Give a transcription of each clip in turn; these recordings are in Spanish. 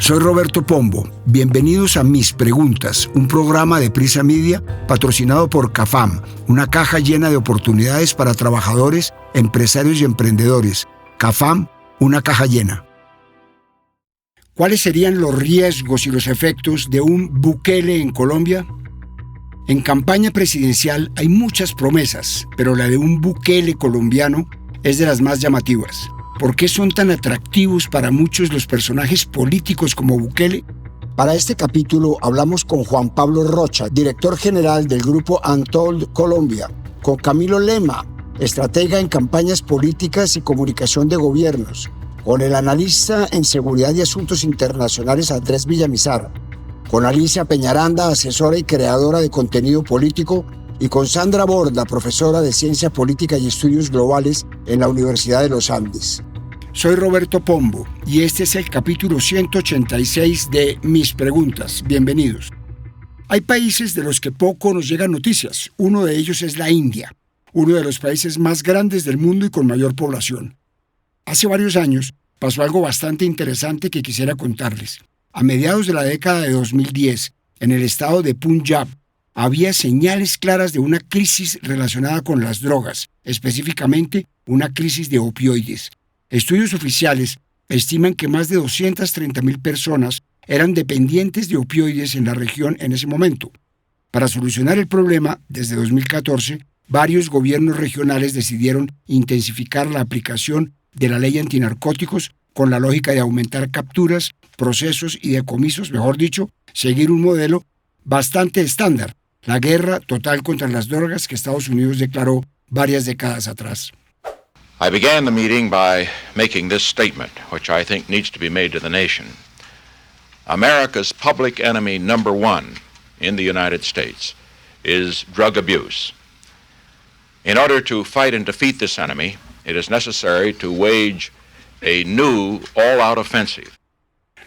Soy Roberto Pombo. Bienvenidos a Mis Preguntas, un programa de Prisa Media patrocinado por CAFAM, una caja llena de oportunidades para trabajadores, empresarios y emprendedores. CAFAM, una caja llena. ¿Cuáles serían los riesgos y los efectos de un Bukele en Colombia? En campaña presidencial hay muchas promesas, pero la de un Bukele colombiano es de las más llamativas. ¿Por qué son tan atractivos para muchos los personajes políticos como Bukele? Para este capítulo hablamos con Juan Pablo Rocha, director general del grupo Untold Colombia, con Camilo Lema, estratega en campañas políticas y comunicación de gobiernos, con el analista en seguridad y asuntos internacionales Andrés Villamizar, con Alicia Peñaranda, asesora y creadora de contenido político, y con Sandra Borda, profesora de Ciencia Política y Estudios Globales en la Universidad de los Andes. Soy Roberto Pombo y este es el capítulo 186 de Mis Preguntas. Bienvenidos. Hay países de los que poco nos llegan noticias. Uno de ellos es la India, uno de los países más grandes del mundo y con mayor población. Hace varios años pasó algo bastante interesante que quisiera contarles. A mediados de la década de 2010, en el estado de Punjab, había señales claras de una crisis relacionada con las drogas, específicamente una crisis de opioides. Estudios oficiales estiman que más de 230,000 personas eran dependientes de opioides en la región en ese momento. Para solucionar el problema, desde 2014, varios gobiernos regionales decidieron intensificar la aplicación de la ley antinarcóticos con la lógica de aumentar capturas, procesos y decomisos, mejor dicho, seguir un modelo bastante estándar, la guerra total contra las drogas que Estados Unidos declaró varias décadas atrás. I began the meeting by making this statement, which I think needs to be made to the nation. America's public enemy number one in the United States is drug abuse. In order to fight and defeat this enemy, it is necessary to wage a new all-out offensive.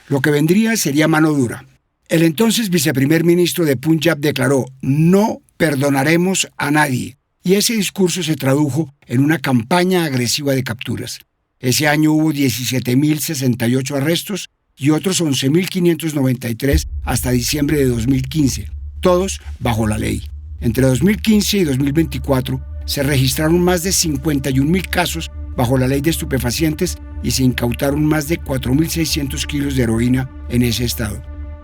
Lo que vendría sería mano dura. El entonces viceprimer ministro de Punjab declaró: no perdonaremos a nadie. Y ese discurso se tradujo en una campaña agresiva de capturas. Ese año hubo 17,068 arrestos y otros 11,593 hasta diciembre de 2015, todos bajo la ley. Entre 2015 y 2024 se registraron más de 51,000 casos bajo la ley de estupefacientes y se incautaron más de 4,600 kilos de heroína en ese estado.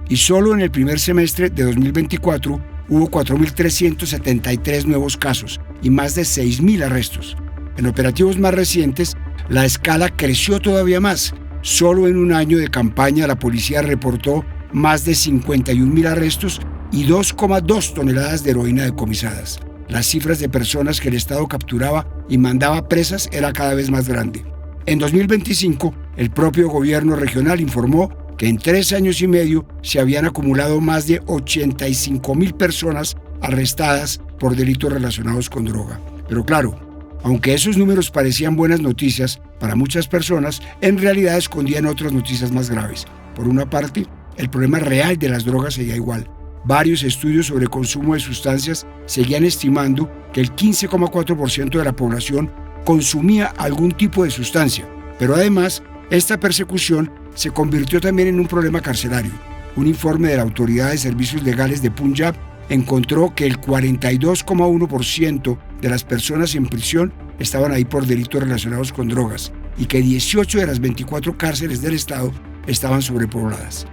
Y solo en el primer semestre de 2024 hubo 4,373 nuevos casos y más de 6,000 arrestos. En operativos más recientes, la escala creció todavía más. Solo en un año de campaña, la policía reportó más de 51,000 arrestos y 2,2 toneladas de heroína decomisadas. Las cifras de personas que el Estado capturaba y mandaba presas era cada vez más grande. En 2025, el propio gobierno regional informó que en 3 años y medio se habían acumulado más de 85,000 personas arrestadas por delitos relacionados con droga. Pero claro, aunque esos números parecían buenas noticias para muchas personas, en realidad escondían otras noticias más graves. Por una parte, el problema real de las drogas seguía igual. Varios estudios sobre consumo de sustancias seguían estimando que el 15,4% de la población consumía algún tipo de sustancia. Pero además, esta persecución se convirtió también en un problema carcelario. Un informe de la Autoridad de Servicios Legales de Punjab encontró que el 42,1% de las personas en prisión estaban ahí por delitos relacionados con drogas y que 18 de las 24 cárceles del estado estaban sobrepobladas.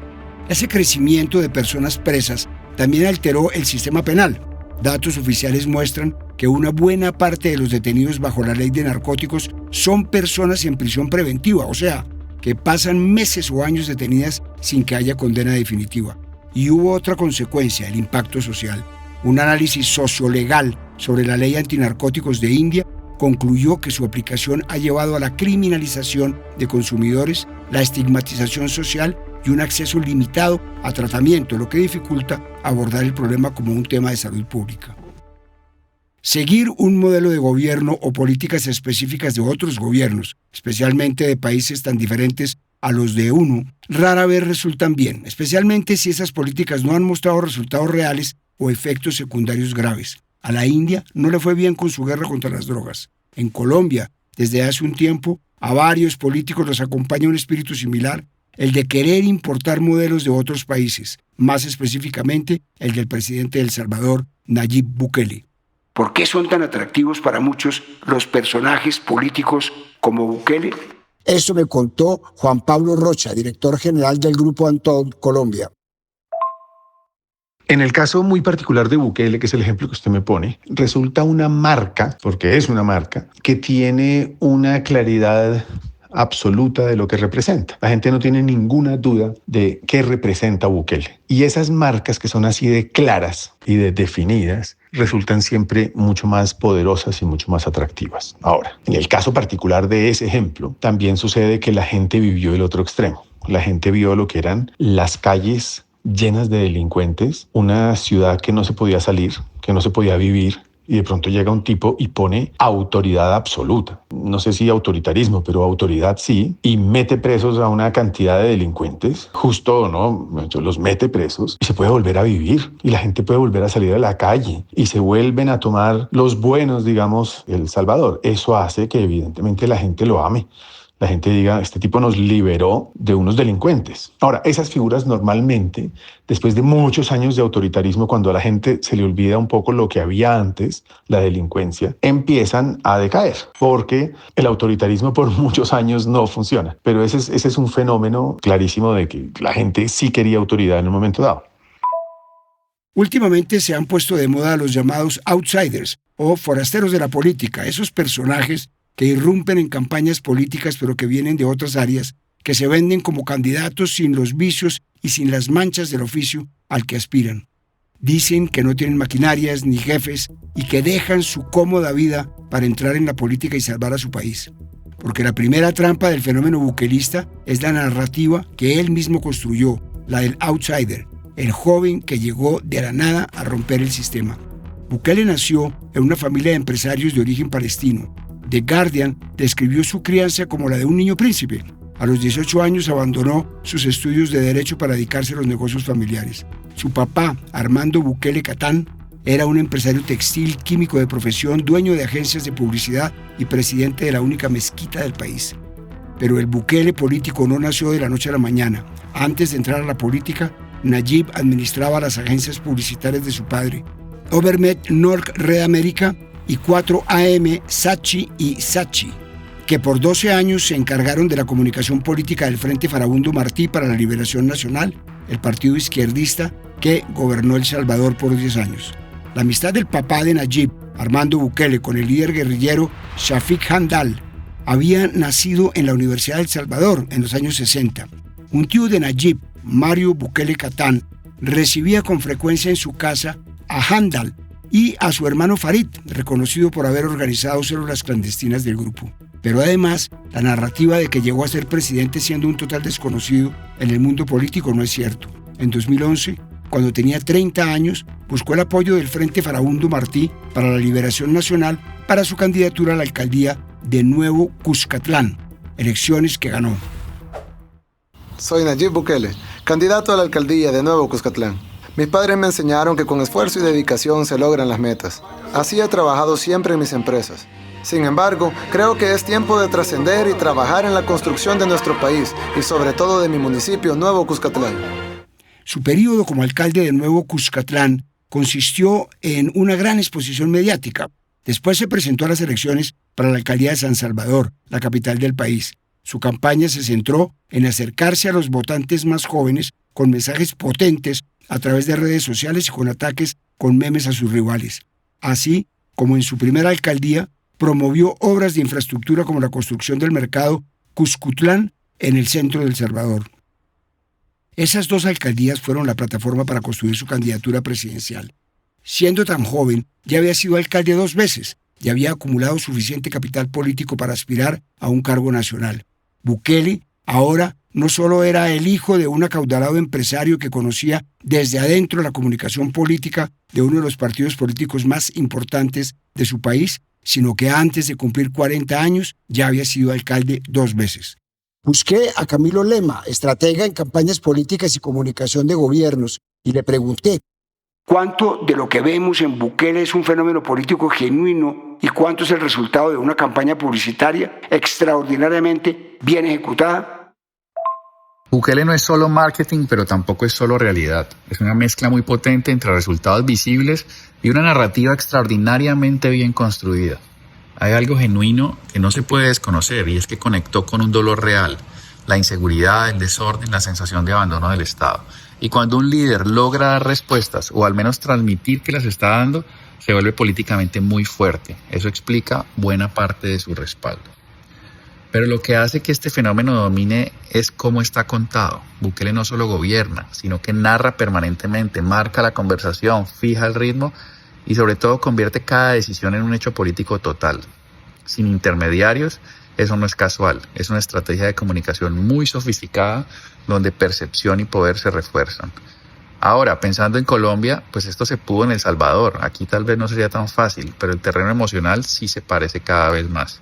Ese crecimiento de personas presas también alteró el sistema penal. Datos oficiales muestran que una buena parte de los detenidos bajo la ley de narcóticos son personas en prisión preventiva, o sea, que pasan meses o años detenidas sin que haya condena definitiva. Y hubo otra consecuencia, el impacto social. Un análisis sociolegal sobre la ley antinarcóticos de India concluyó que su aplicación ha llevado a la criminalización de consumidores, la estigmatización social y un acceso limitado a tratamiento, lo que dificulta abordar el problema como un tema de salud pública. Seguir un modelo de gobierno o políticas específicas de otros gobiernos, especialmente de países tan diferentes a los de uno, rara vez resultan bien, especialmente si esas políticas no han mostrado resultados reales o efectos secundarios graves. A la India no le fue bien con su guerra contra las drogas. En Colombia, desde hace un tiempo, a varios políticos los acompaña un espíritu similar. el de querer importar modelos de otros países, más específicamente el del presidente de El Salvador, Nayib Bukele. ¿Por qué son tan atractivos para muchos los personajes políticos como Bukele? Esto me contó Juan Pablo Rocha, director general del Grupo Antón Colombia. En el caso muy particular de Bukele, que es el ejemplo que usted me pone, resulta una marca, porque es una marca, que tiene una claridad absoluta de lo que representa. La gente no tiene ninguna duda de qué representa Bukele. Y esas marcas que son así de claras y de definidas resultan siempre mucho más poderosas y mucho más atractivas. Ahora, en el caso particular de ese ejemplo, también sucede que la gente vivió el otro extremo. La gente vio lo que eran las calles llenas de delincuentes, una ciudad que no se podía salir, que no se podía vivir, y de pronto llega un tipo y pone autoridad absoluta. No sé si autoritarismo, pero autoridad sí, y mete presos a una cantidad de delincuentes, justo, ¿no? Los mete presos y se puede volver a vivir, y la gente puede volver a salir a la calle, y se vuelven a tomar los buenos, digamos, El Salvador. Eso hace que evidentemente la gente lo ame. La gente diga, este tipo nos liberó de unos delincuentes. Ahora, esas figuras normalmente, después de muchos años de autoritarismo, cuando a la gente se le olvida un poco lo que había antes, la delincuencia, empiezan a decaer, porque el autoritarismo por muchos años no funciona. Pero ese es un fenómeno clarísimo de que la gente sí quería autoridad en un momento dado. Últimamente se han puesto de moda los llamados outsiders o forasteros de la política, esos personajes que irrumpen en campañas políticas pero que vienen de otras áreas, que se venden como candidatos sin los vicios y sin las manchas del oficio al que aspiran. Dicen que no tienen maquinarias ni jefes y que dejan su cómoda vida para entrar en la política y salvar a su país. Porque la primera trampa del fenómeno bukelista es la narrativa que él mismo construyó, la del outsider, el joven que llegó de la nada a romper el sistema. Bukele nació en una familia de empresarios de origen palestino. The Guardian describió su crianza como la de un niño príncipe. A los 18 años abandonó sus estudios de Derecho para dedicarse a los negocios familiares. Su papá, Armando Bukele Catán, era un empresario textil, químico de profesión, dueño de agencias de publicidad y presidente de la única mezquita del país. Pero el Bukele político no nació de la noche a la mañana. Antes de entrar a la política, Nayib administraba las agencias publicitarias de su padre, Overmet North Red America y 4AM Saatchi y Saatchi, que por 12 años se encargaron de la comunicación política del Frente Farabundo Martí para la Liberación Nacional, el partido izquierdista que gobernó El Salvador por 10 años. La amistad del papá de Nayib, Armando Bukele, con el líder guerrillero Shafiq Handal, había nacido en la Universidad de El Salvador en los años 60. Un tío de Nayib, Mario Bukele Catán, recibía con frecuencia en su casa a Handal y a su hermano Farid, reconocido por haber organizado células clandestinas del grupo. Pero además, la narrativa de que llegó a ser presidente siendo un total desconocido en el mundo político no es cierto. En 2011, cuando tenía 30 años, buscó el apoyo del Frente Farabundo Martí para la Liberación Nacional para su candidatura a la alcaldía de Nuevo Cuscatlán, elecciones que ganó. Soy Nayib Bukele, candidato a la alcaldía de Nuevo Cuscatlán. Mis padres me enseñaron que con esfuerzo y dedicación se logran las metas. Así he trabajado siempre en mis empresas. Sin embargo, creo que es tiempo de trascender y trabajar en la construcción de nuestro país y sobre todo de mi municipio, Nuevo Cuscatlán. Su periodo como alcalde de Nuevo Cuscatlán consistió en una gran exposición mediática. Después se presentó a las elecciones para la alcaldía de San Salvador, la capital del país. Su campaña se centró en acercarse a los votantes más jóvenes con mensajes potentes a través de redes sociales y con ataques con memes a sus rivales. Así como en su primera alcaldía, promovió obras de infraestructura como la construcción del mercado Cuscutlán en el centro de El Salvador. Esas dos alcaldías fueron la plataforma para construir su candidatura presidencial. Siendo tan joven, ya había sido alcalde 2 veces y había acumulado suficiente capital político para aspirar a un cargo nacional. Bukele ahora no solo era el hijo de un acaudalado empresario que conocía desde adentro la comunicación política de uno de los partidos políticos más importantes de su país, sino que antes de cumplir 40 años ya había sido alcalde 2 veces. Busqué a Camilo Lema, estratega en campañas políticas y comunicación de gobiernos, y le pregunté, ¿cuánto de lo que vemos en Bukele es un fenómeno político genuino y cuánto es el resultado de una campaña publicitaria extraordinariamente bien ejecutada? Bukele no es solo marketing, pero tampoco es solo realidad. Es una mezcla muy potente entre resultados visibles y una narrativa extraordinariamente bien construida. Hay algo genuino que no se puede desconocer y es que conectó con un dolor real, la inseguridad, el desorden, la sensación de abandono del Estado. Y cuando un líder logra dar respuestas o al menos transmitir que las está dando, se vuelve políticamente muy fuerte. Eso explica buena parte de su respaldo. Pero lo que hace que este fenómeno domine es cómo está contado. Bukele no solo gobierna, sino que narra permanentemente, marca la conversación, fija el ritmo y sobre todo convierte cada decisión en un hecho político total. Sin intermediarios, eso no es casual, es una estrategia de comunicación muy sofisticada donde percepción y poder se refuerzan. Ahora, pensando en Colombia, pues esto se pudo en El Salvador. Aquí tal vez no sería tan fácil, pero el terreno emocional sí se parece cada vez más.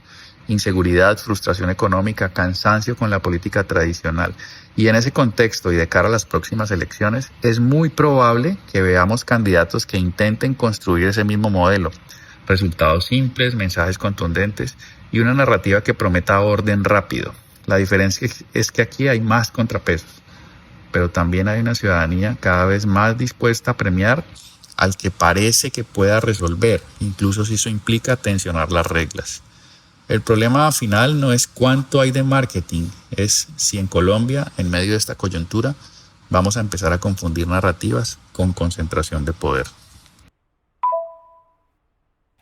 Inseguridad, frustración económica, cansancio con la política tradicional. Y en ese contexto y de cara a las próximas elecciones, es muy probable que veamos candidatos que intenten construir ese mismo modelo. Resultados simples, mensajes contundentes y una narrativa que prometa orden rápido. La diferencia es que aquí hay más contrapesos, pero también hay una ciudadanía cada vez más dispuesta a premiar al que parece que pueda resolver, incluso si eso implica tensionar las reglas. El problema final no es cuánto hay de marketing, es si en Colombia, en medio de esta coyuntura, vamos a empezar a confundir narrativas con concentración de poder.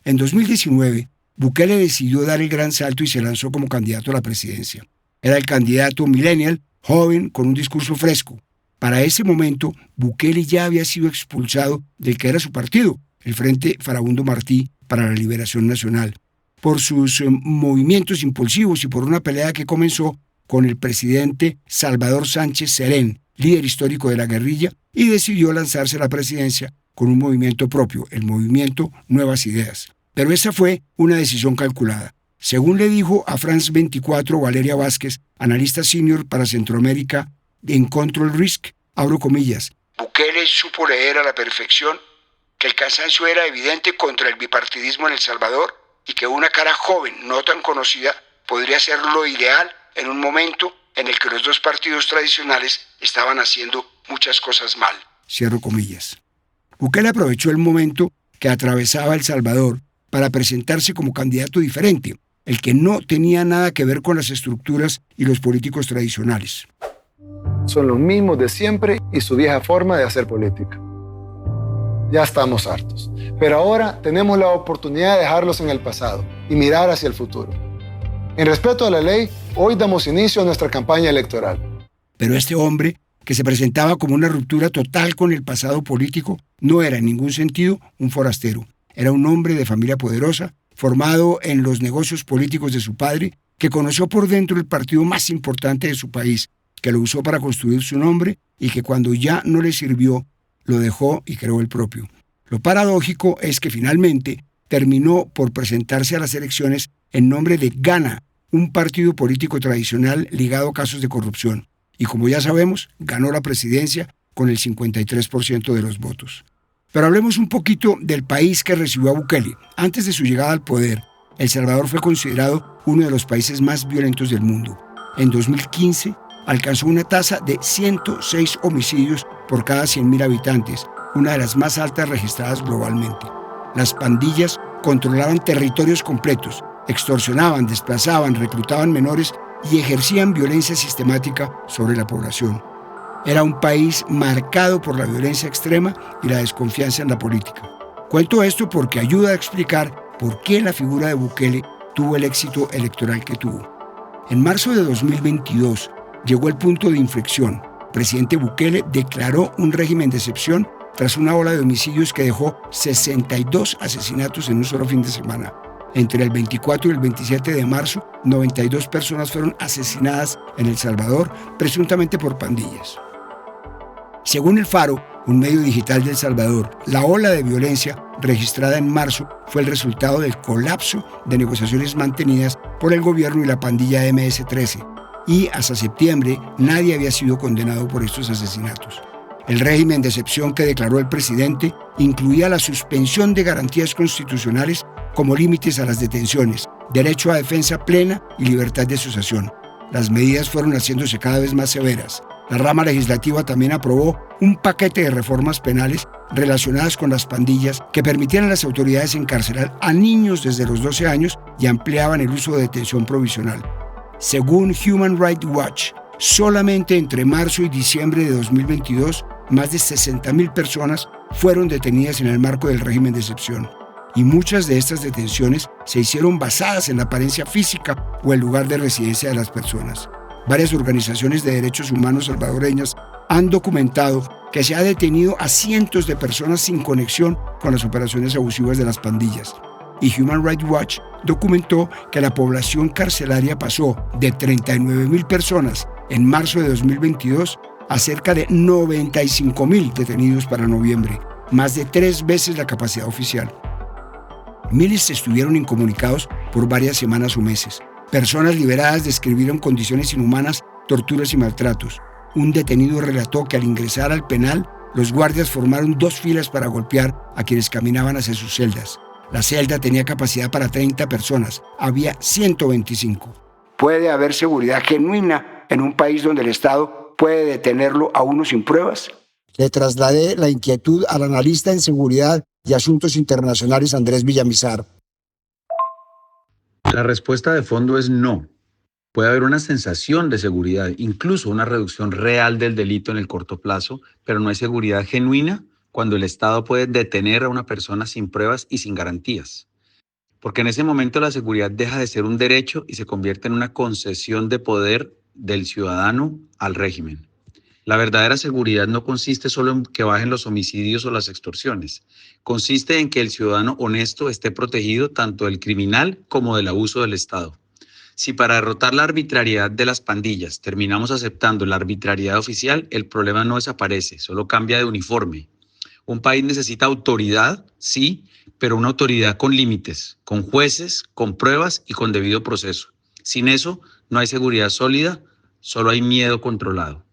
En 2019, Bukele decidió dar el gran salto y se lanzó como candidato a la presidencia. Era el candidato millennial, joven, con un discurso fresco. Para ese momento, Bukele ya había sido expulsado del que era su partido, el Frente Farabundo Martí para la Liberación Nacional, por sus movimientos impulsivos y por una pelea que comenzó con el presidente Salvador Sánchez Serén, líder histórico de la guerrilla, y decidió lanzarse a la presidencia con un movimiento propio, el movimiento Nuevas Ideas. Pero esa fue una decisión calculada. Según le dijo a France 24 Valeria Vázquez, analista senior para Centroamérica en Control Risk, abro comillas, Bukele supo leer a la perfección que el cansancio era evidente contra el bipartidismo en El Salvador y que una cara joven, no tan conocida, podría ser lo ideal en un momento en el que los dos partidos tradicionales estaban haciendo muchas cosas mal. Cierro comillas. Bukele aprovechó el momento que atravesaba El Salvador para presentarse como candidato diferente, el que no tenía nada que ver con las estructuras y los políticos tradicionales. Son los mismos de siempre y su vieja forma de hacer política. Ya estamos hartos, pero ahora tenemos la oportunidad de dejarlos en el pasado y mirar hacia el futuro. En respeto a la ley, hoy damos inicio a nuestra campaña electoral. Pero este hombre, que se presentaba como una ruptura total con el pasado político, no era en ningún sentido un forastero. Era un hombre de familia poderosa, formado en los negocios políticos de su padre, que conoció por dentro el partido más importante de su país, que lo usó para construir su nombre y que cuando ya no le sirvió, lo dejó y creó el propio. Lo paradójico es que finalmente terminó por presentarse a las elecciones en nombre de Gana, un partido político tradicional ligado a casos de corrupción. Y como ya sabemos, ganó la presidencia con el 53% de los votos. Pero hablemos un poquito del país que recibió a Bukele. Antes de su llegada al poder, El Salvador fue considerado uno de los países más violentos del mundo. En 2015, alcanzó una tasa de 106 homicidios por cada 100.000 habitantes, una de las más altas registradas globalmente. Las pandillas controlaban territorios completos, extorsionaban, desplazaban, reclutaban menores y ejercían violencia sistemática sobre la población. Era un país marcado por la violencia extrema y la desconfianza en la política. Cuento esto porque ayuda a explicar por qué la figura de Bukele tuvo el éxito electoral que tuvo. En marzo de 2022 llegó el punto de inflexión. El presidente Bukele declaró un régimen de excepción tras una ola de homicidios que dejó 62 asesinatos en un solo fin de semana. Entre el 24 y el 27 de marzo, 92 personas fueron asesinadas en El Salvador, presuntamente por pandillas. Según El Faro, un medio digital de El Salvador, la ola de violencia registrada en marzo fue el resultado del colapso de negociaciones mantenidas por el gobierno y la pandilla MS-13, y hasta septiembre nadie había sido condenado por estos asesinatos. El régimen de excepción que declaró el presidente incluía la suspensión de garantías constitucionales como límites a las detenciones, derecho a defensa plena y libertad de asociación. Las medidas fueron haciéndose cada vez más severas. La rama legislativa también aprobó un paquete de reformas penales relacionadas con las pandillas que permitían a las autoridades encarcelar a niños desde los 12 años y ampliaban el uso de detención provisional. Según Human Rights Watch, solamente entre marzo y diciembre de 2022, más de 60.000 personas fueron detenidas en el marco del régimen de excepción. Y muchas de estas detenciones se hicieron basadas en la apariencia física o el lugar de residencia de las personas. Varias organizaciones de derechos humanos salvadoreñas han documentado que se ha detenido a cientos de personas sin conexión con las operaciones abusivas de las pandillas. Y Human Rights Watch documentó que la población carcelaria pasó de 39.000 personas en marzo de 2022 a cerca de 95.000 detenidos para noviembre, más de 3 veces la capacidad oficial. Miles estuvieron incomunicados por varias semanas o meses. Personas liberadas describieron condiciones inhumanas, torturas y maltratos. Un detenido relató que al ingresar al penal, los guardias formaron 2 filas para golpear a quienes caminaban hacia sus celdas. La celda tenía capacidad para 30 personas. Había 125. ¿Puede haber seguridad genuina en un país donde el Estado puede detenerlo a uno sin pruebas? Le trasladé la inquietud al analista en seguridad y asuntos internacionales Andrés Villamizar. La respuesta de fondo es no. Puede haber una sensación de seguridad, incluso una reducción real del delito en el corto plazo, pero no hay seguridad genuina cuando el Estado puede detener a una persona sin pruebas y sin garantías. Porque en ese momento la seguridad deja de ser un derecho y se convierte en una concesión de poder del ciudadano al régimen. La verdadera seguridad no consiste solo en que bajen los homicidios o las extorsiones. Consiste en que el ciudadano honesto esté protegido tanto del criminal como del abuso del Estado. Si para derrotar la arbitrariedad de las pandillas terminamos aceptando la arbitrariedad oficial, el problema no desaparece, solo cambia de uniforme. Un país necesita autoridad, sí, pero una autoridad con límites, con jueces, con pruebas y con debido proceso. Sin eso, no hay seguridad sólida, solo hay miedo controlado.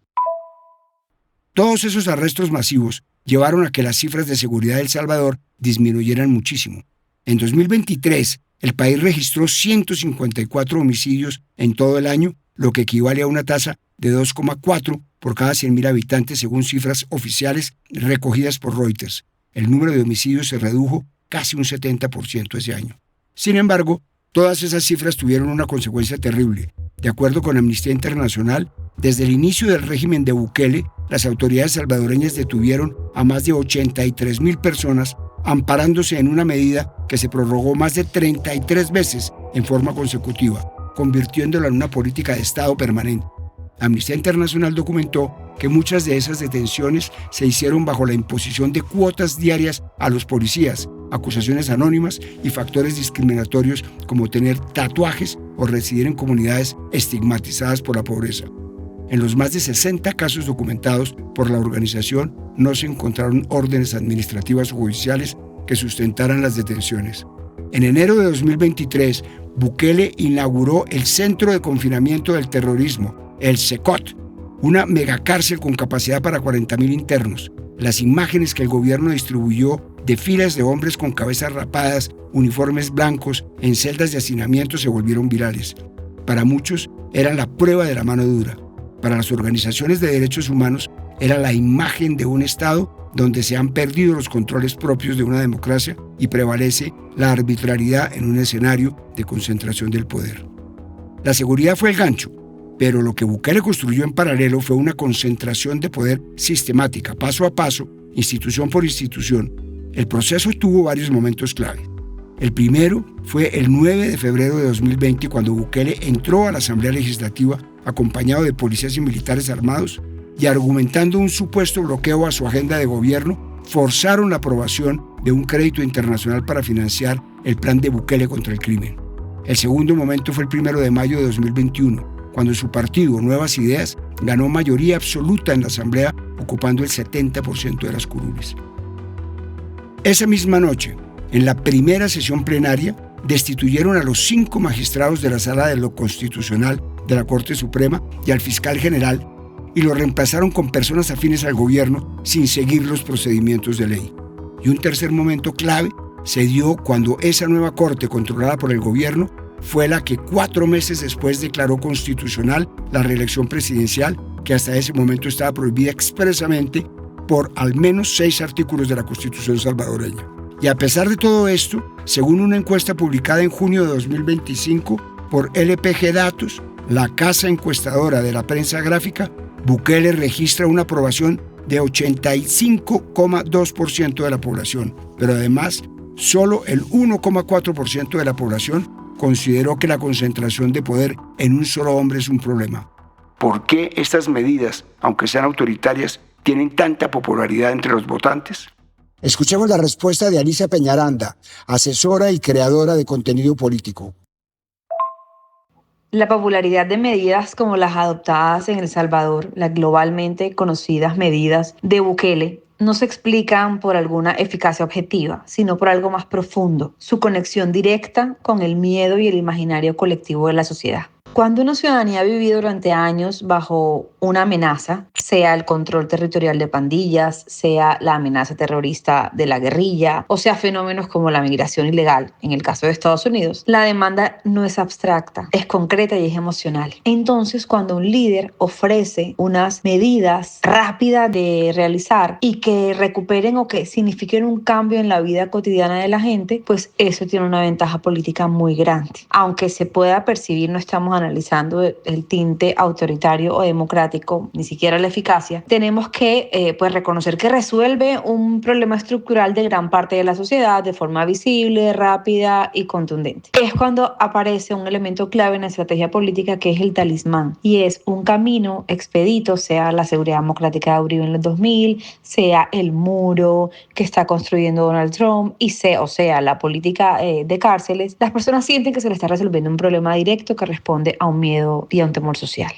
Todos esos arrestos masivos llevaron a que las cifras de seguridad de El Salvador disminuyeran muchísimo. En 2023, el país registró 154 homicidios en todo el año, lo que equivale a una tasa de 2,4 por cada 100.000 habitantes según cifras oficiales recogidas por Reuters. El número de homicidios se redujo casi un 70% ese año. Sin embargo, todas esas cifras tuvieron una consecuencia terrible. De acuerdo con Amnistía Internacional, desde el inicio del régimen de Bukele, las autoridades salvadoreñas detuvieron a más de 83.000 personas, amparándose en una medida que se prorrogó más de 33 veces en forma consecutiva, convirtiéndola en una política de Estado permanente. Amnistía Internacional documentó que muchas de esas detenciones se hicieron bajo la imposición de cuotas diarias a los policías, acusaciones anónimas y factores discriminatorios como tener tatuajes o residir en comunidades estigmatizadas por la pobreza. En los más de 60 casos documentados por la organización no se encontraron órdenes administrativas o judiciales que sustentaran las detenciones. En enero de 2023, Bukele inauguró el Centro de Confinamiento del Terrorismo, el CECOT, una megacárcel con capacidad para 40.000 internos. Las imágenes que el gobierno distribuyó de filas de hombres con cabezas rapadas, uniformes blancos, en celdas de hacinamiento se volvieron virales. Para muchos, eran la prueba de la mano dura. Para las organizaciones de derechos humanos, era la imagen de un Estado donde se han perdido los controles propios de una democracia y prevalece la arbitrariedad en un escenario de concentración del poder. La seguridad fue el gancho, pero lo que Bukele construyó en paralelo fue una concentración de poder sistemática, paso a paso, institución por institución. El proceso tuvo varios momentos clave. El primero fue el 9 de febrero de 2020, cuando Bukele entró a la Asamblea Legislativa acompañado de policías y militares armados y argumentando un supuesto bloqueo a su agenda de gobierno, forzaron la aprobación de un crédito internacional para financiar el plan de Bukele contra el crimen. El segundo momento fue el 1 de mayo de 2021, cuando su partido, Nuevas Ideas, ganó mayoría absoluta en la Asamblea, ocupando el 70% de las curules. Esa misma noche, en la primera sesión plenaria, destituyeron a los 5 magistrados de la Sala de lo Constitucional de la Corte Suprema y al fiscal general, y lo reemplazaron con personas afines al gobierno sin seguir los procedimientos de ley. Y un tercer momento clave se dio cuando esa nueva corte, controlada por el gobierno, fue la que 4 meses después declaró constitucional la reelección presidencial que hasta ese momento estaba prohibida expresamente por al menos 6 artículos de la Constitución salvadoreña. Y a pesar de todo esto, según una encuesta publicada en junio de 2025 por LPG Datos, la casa encuestadora de la prensa gráfica, Bukele registra una aprobación de 85,2% de la población, pero además solo el 1,4% de la población consideró que la concentración de poder en un solo hombre es un problema. ¿Por qué estas medidas, aunque sean autoritarias, tienen tanta popularidad entre los votantes? Escuchemos la respuesta de Alicia Peñaranda, asesora y creadora de contenido político. La popularidad de medidas como las adoptadas en El Salvador, las globalmente conocidas medidas de Bukele, no se explican por alguna eficacia objetiva, sino por algo más profundo, su conexión directa con el miedo y el imaginario colectivo de la sociedad. Cuando una ciudadanía ha vivido durante años bajo una amenaza, sea el control territorial de pandillas, sea la amenaza terrorista de la guerrilla, o sea fenómenos como la migración ilegal, en el caso de Estados Unidos, la demanda no es abstracta, es concreta y es emocional. Entonces, cuando un líder ofrece unas medidas rápidas de realizar y que recuperen o que signifiquen un cambio en la vida cotidiana de la gente, pues eso tiene una ventaja política muy grande. Aunque se pueda percibir, no estamos analizando el tinte autoritario o democrático, ni siquiera la eficacia, tenemos que reconocer que resuelve un problema estructural de gran parte de la sociedad de forma visible, rápida y contundente. Es cuando aparece un elemento clave en la estrategia política, que es el talismán, y es un camino expedito, sea la seguridad democrática de Uribe en los 2000, sea el muro que está construyendo Donald Trump, y sea la política de cárceles. Las personas sienten que se les está resolviendo un problema directo que responde a un miedo y a un temor social.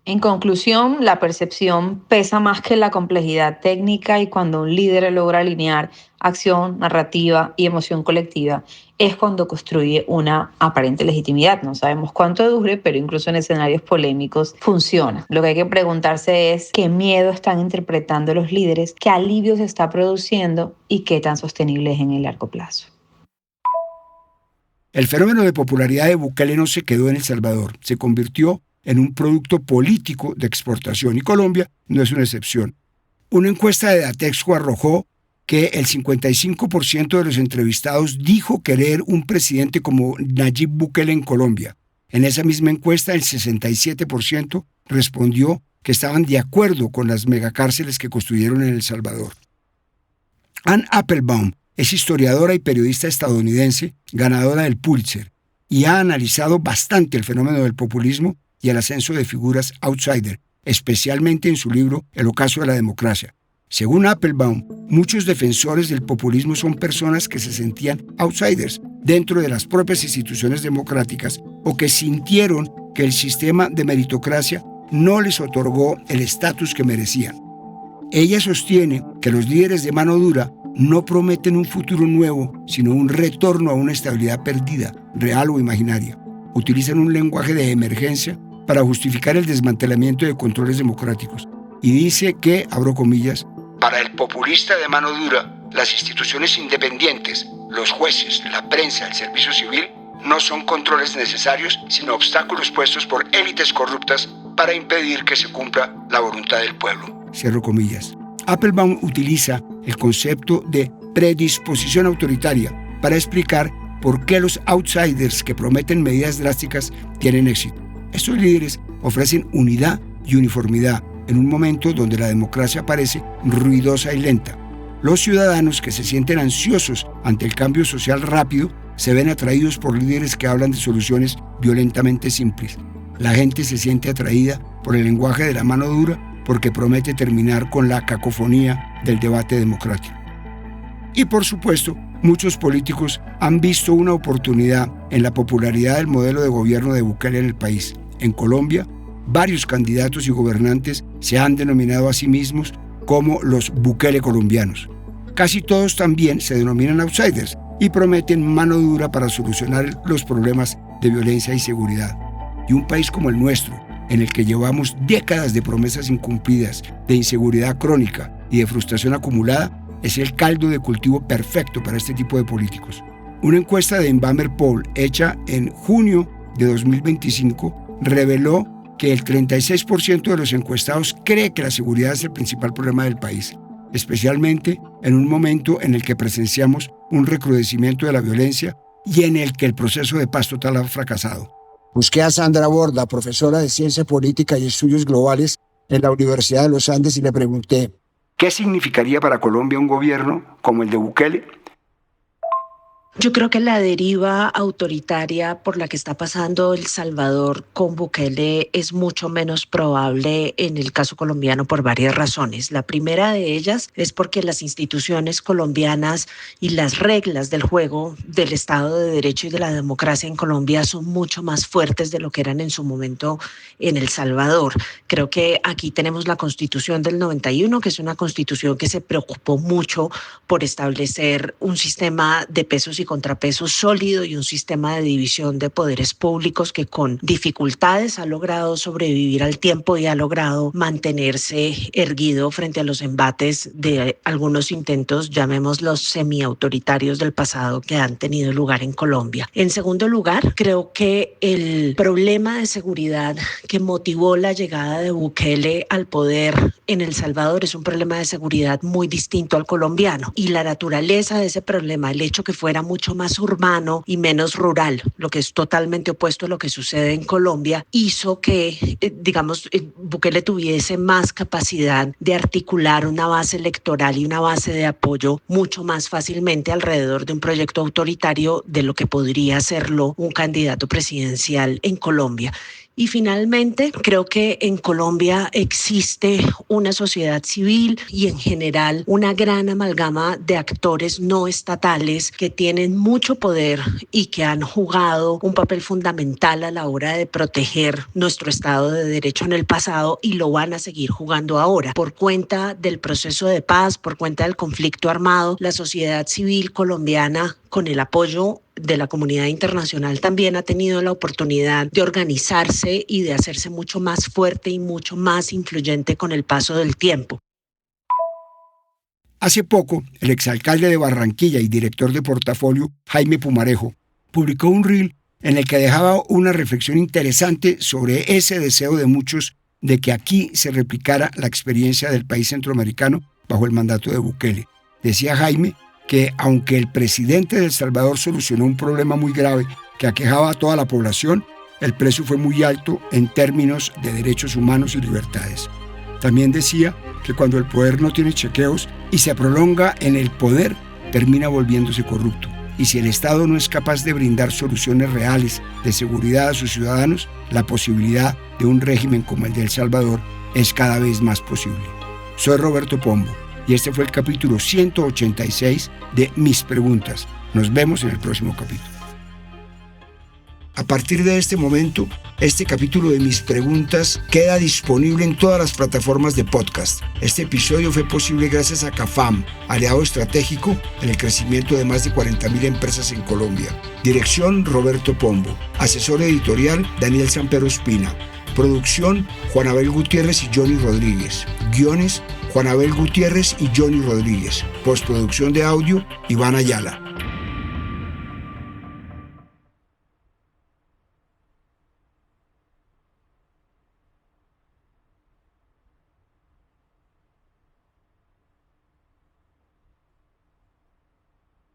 En conclusión, la percepción pesa más que la complejidad técnica, y cuando un líder logra alinear acción, narrativa y emoción colectiva, es cuando construye una aparente legitimidad. No sabemos cuánto dure, pero incluso en escenarios polémicos funciona. Lo que hay que preguntarse es qué miedo están interpretando los líderes, qué alivio se está produciendo y qué tan sostenible es en el largo plazo. El fenómeno de popularidad de Bukele no se quedó en El Salvador, se convirtió en un producto político de exportación, y Colombia no es una excepción. Una encuesta de Datexco arrojó que el 55% de los entrevistados dijo querer un presidente como Nayib Bukele en Colombia. En esa misma encuesta, el 67% respondió que estaban de acuerdo con las megacárceles que construyeron en El Salvador. Ann Applebaum es historiadora y periodista estadounidense, ganadora del Pulitzer, y ha analizado bastante el fenómeno del populismo y el ascenso de figuras outsider, especialmente en su libro El ocaso de la democracia. Según Applebaum, muchos defensores del populismo son personas que se sentían outsiders dentro de las propias instituciones democráticas, o que sintieron que el sistema de meritocracia no les otorgó el estatus que merecían. Ella sostiene que los líderes de mano dura no prometen un futuro nuevo, sino un retorno a una estabilidad perdida, real o imaginaria. Utilizan un lenguaje de emergencia para justificar el desmantelamiento de controles democráticos. Y dice que, abro comillas, para el populista de mano dura, las instituciones independientes, los jueces, la prensa, el servicio civil, no son controles necesarios, sino obstáculos puestos por élites corruptas para impedir que se cumpla la voluntad del pueblo. Cierro comillas. Applebaum utiliza el concepto de predisposición autoritaria para explicar por qué los outsiders que prometen medidas drásticas tienen éxito. Estos líderes ofrecen unidad y uniformidad en un momento donde la democracia parece ruidosa y lenta. Los ciudadanos que se sienten ansiosos ante el cambio social rápido se ven atraídos por líderes que hablan de soluciones violentamente simples. La gente se siente atraída por el lenguaje de la mano dura porque promete terminar con la cacofonía del debate democrático. Y por supuesto, muchos políticos han visto una oportunidad en la popularidad del modelo de gobierno de Bukele en el país. En Colombia, varios candidatos y gobernantes se han denominado a sí mismos como los Bukele colombianos. Casi todos también se denominan outsiders y prometen mano dura para solucionar los problemas de violencia y seguridad. Y un país como el nuestro, en el que llevamos décadas de promesas incumplidas, de inseguridad crónica y de frustración acumulada, es el caldo de cultivo perfecto para este tipo de políticos. Una encuesta de Envamer Poll hecha en junio de 2025 reveló que el 36% de los encuestados cree que la seguridad es el principal problema del país, especialmente en un momento en el que presenciamos un recrudecimiento de la violencia y en el que el proceso de paz total ha fracasado. Busqué a Sandra Borda, profesora de Ciencia Política y Estudios Globales en la Universidad de los Andes, y le pregunté, ¿qué significaría para Colombia un gobierno como el de Bukele? Yo creo que la deriva autoritaria por la que está pasando El Salvador con Bukele es mucho menos probable en el caso colombiano por varias razones. La primera de ellas es porque las instituciones colombianas y las reglas del juego del Estado de Derecho y de la democracia en Colombia son mucho más fuertes de lo que eran en su momento en El Salvador. Creo que aquí tenemos la Constitución del 91, que es una constitución que se preocupó mucho por establecer un sistema de pesos y contrapesos sólido y un sistema de división de poderes públicos que con dificultades ha logrado sobrevivir al tiempo y ha logrado mantenerse erguido frente a los embates de algunos intentos, llamémoslos semiautoritarios del pasado, que han tenido lugar en Colombia. En segundo lugar, creo que el problema de seguridad que motivó la llegada de Bukele al poder en El Salvador es un problema de seguridad muy distinto al colombiano, y la naturaleza de ese problema, el hecho que fuera mucho más urbano y menos rural, lo que es totalmente opuesto a lo que sucede en Colombia, hizo que, Bukele tuviese más capacidad de articular una base electoral y una base de apoyo mucho más fácilmente alrededor de un proyecto autoritario de lo que podría serlo un candidato presidencial en Colombia. Y finalmente, creo que en Colombia existe una sociedad civil y en general una gran amalgama de actores no estatales que tienen mucho poder y que han jugado un papel fundamental a la hora de proteger nuestro Estado de Derecho en el pasado y lo van a seguir jugando ahora. Por cuenta del proceso de paz, por cuenta del conflicto armado, la sociedad civil colombiana, con el apoyo de la comunidad internacional, también ha tenido la oportunidad de organizarse y de hacerse mucho más fuerte y mucho más influyente con el paso del tiempo. Hace poco, el exalcalde de Barranquilla y director de Portafolio, Jaime Pumarejo, publicó un reel en el que dejaba una reflexión interesante sobre ese deseo de muchos de que aquí se replicara la experiencia del país centroamericano bajo el mandato de Bukele. Decía Jaime que aunque el presidente de El Salvador solucionó un problema muy grave que aquejaba a toda la población, el precio fue muy alto en términos de derechos humanos y libertades. También decía que cuando el poder no tiene chequeos y se prolonga en el poder, termina volviéndose corrupto. Y si el Estado no es capaz de brindar soluciones reales de seguridad a sus ciudadanos, la posibilidad de un régimen como el de El Salvador es cada vez más posible. Soy Roberto Pombo y este fue el capítulo 186 de Mis Preguntas. Nos vemos en el próximo capítulo. A partir de este momento, este capítulo de Mis Preguntas queda disponible en todas las plataformas de podcast. Este episodio fue posible gracias a CAFAM, aliado estratégico en el crecimiento de más de 40.000 empresas en Colombia. Dirección: Roberto Pombo. Asesor editorial: Daniel Sampero Espina. Producción: Juan Abel Gutiérrez y Johnny Rodríguez. Guiones: Juan Abel Gutiérrez y Johnny Rodríguez. Postproducción de audio: Iván Ayala.